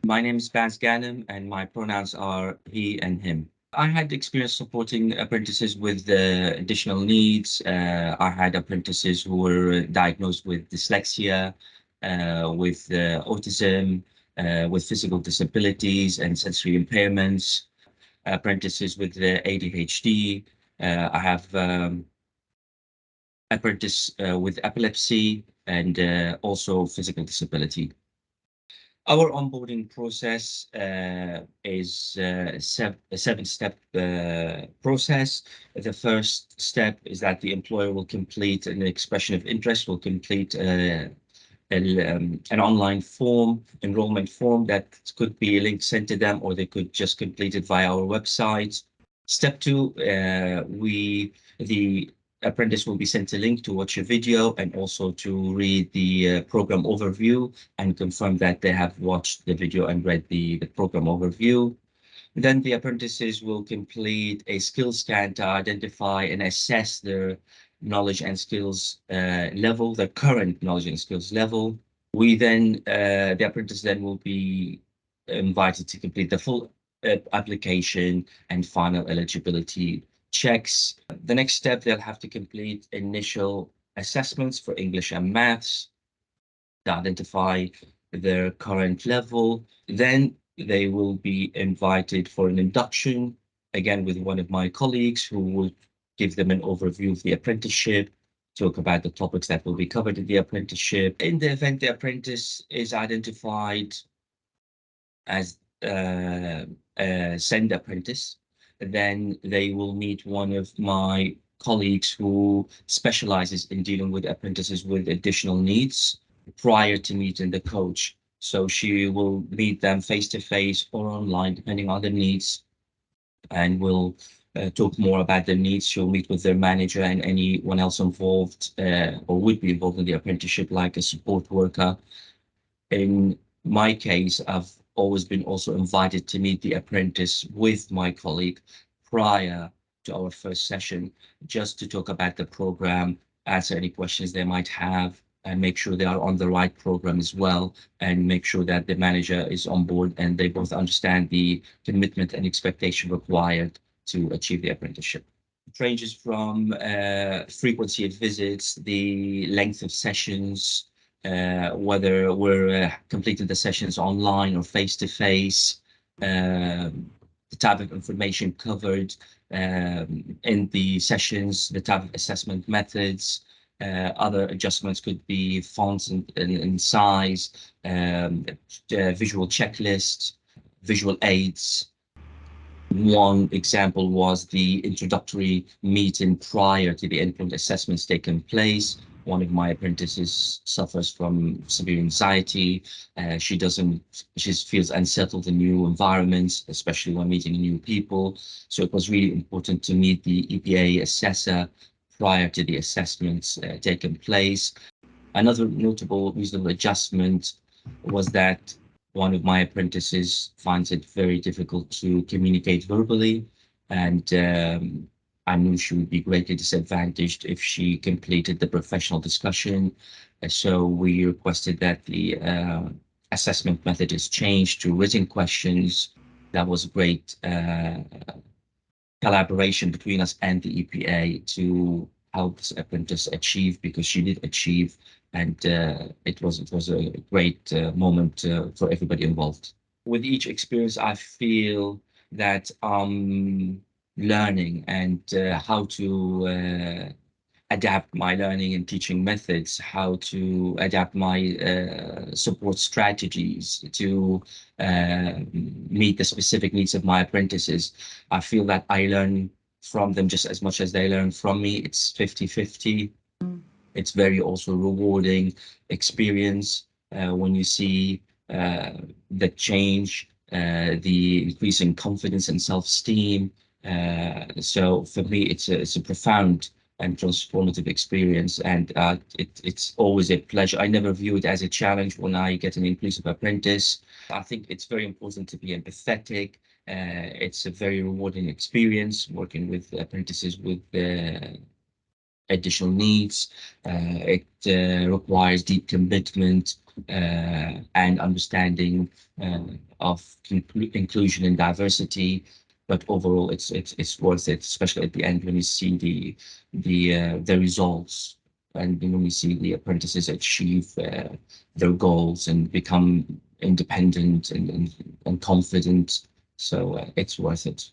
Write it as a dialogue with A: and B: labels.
A: My name is Baz Ghanem, and my pronouns are he and him. I had experience supporting apprentices with additional needs. I had apprentices who were diagnosed with dyslexia, with autism, with physical disabilities and sensory impairments, apprentices with ADHD. I have apprentice with epilepsy and also physical disability. Our onboarding process is a seven-step process. The first step is that the employer will complete an expression of interest, will complete an online form, enrollment form that could be a link sent to them, or they could just complete it via our website. Step two, the apprentice will be sent a link to watch a video and also to read the program overview and confirm that they have watched the video and read the program overview. Then the apprentices will complete a skill scan to identify and assess their knowledge and skills level, their current knowledge and skills level. The apprentice then will be invited to complete the full application and final eligibility checks. The next step, they'll have to complete initial assessments for English and maths to identify their current level. Then they will be invited for an induction, again with one of my colleagues who will give them an overview of the apprenticeship, talk about the topics that will be covered in the apprenticeship. In the event the apprentice is identified as a send apprentice, then they will meet one of my colleagues who specializes in dealing with apprentices with additional needs prior to meeting the coach. So she will meet them face to face or online, depending on the needs, and will talk more about their needs. She'll meet with their manager and anyone else involved or would be involved in the apprenticeship, like a support worker. In my case, I've always been also invited to meet the apprentice with my colleague prior to our first session, just to talk about the program, answer any questions they might have, and make sure they are on the right program as well, and make sure that the manager is on board and they both understand the commitment and expectation required to achieve the apprenticeship. It ranges from frequency of visits, the length of sessions, whether we're completing the sessions online or face to face, the type of information covered in the sessions, the type of assessment methods. Other adjustments could be fonts and size, visual checklists, visual aids. One example was the introductory meeting prior to the endpoint assessments taking place. One of my apprentices suffers from severe anxiety. She feels unsettled in new environments, especially when meeting new people. So it was really important to meet the EPA assessor prior to the assessments taking place. Another notable reasonable adjustment was that one of my apprentices finds it very difficult to communicate verbally, and I knew she would be greatly disadvantaged if she completed the professional discussion. So we requested that the assessment method is changed to written questions. That was a great collaboration between us and the EPA to help this apprentice achieve, because she did achieve, and it was a great moment for everybody involved. With each experience, I feel that I'm learning and how to adapt my learning and teaching methods, how to adapt my support strategies to meet the specific needs of my apprentices. I feel that I learn from them just as much as they learn from me. It's 50-50. It's very also rewarding experience when you see the change, the increasing confidence and self-esteem. So for me, it's a profound and transformative experience, and it's always a pleasure. I never view it as a challenge when I get an inclusive apprentice. I think it's very important to be empathetic. It's a very rewarding experience working with apprentices with additional needs. It requires deep commitment and understanding of inclusion and diversity. But overall, it's worth it, especially at the end when you see the results, and when you see the apprentices achieve their goals and become independent and confident. So it's worth it.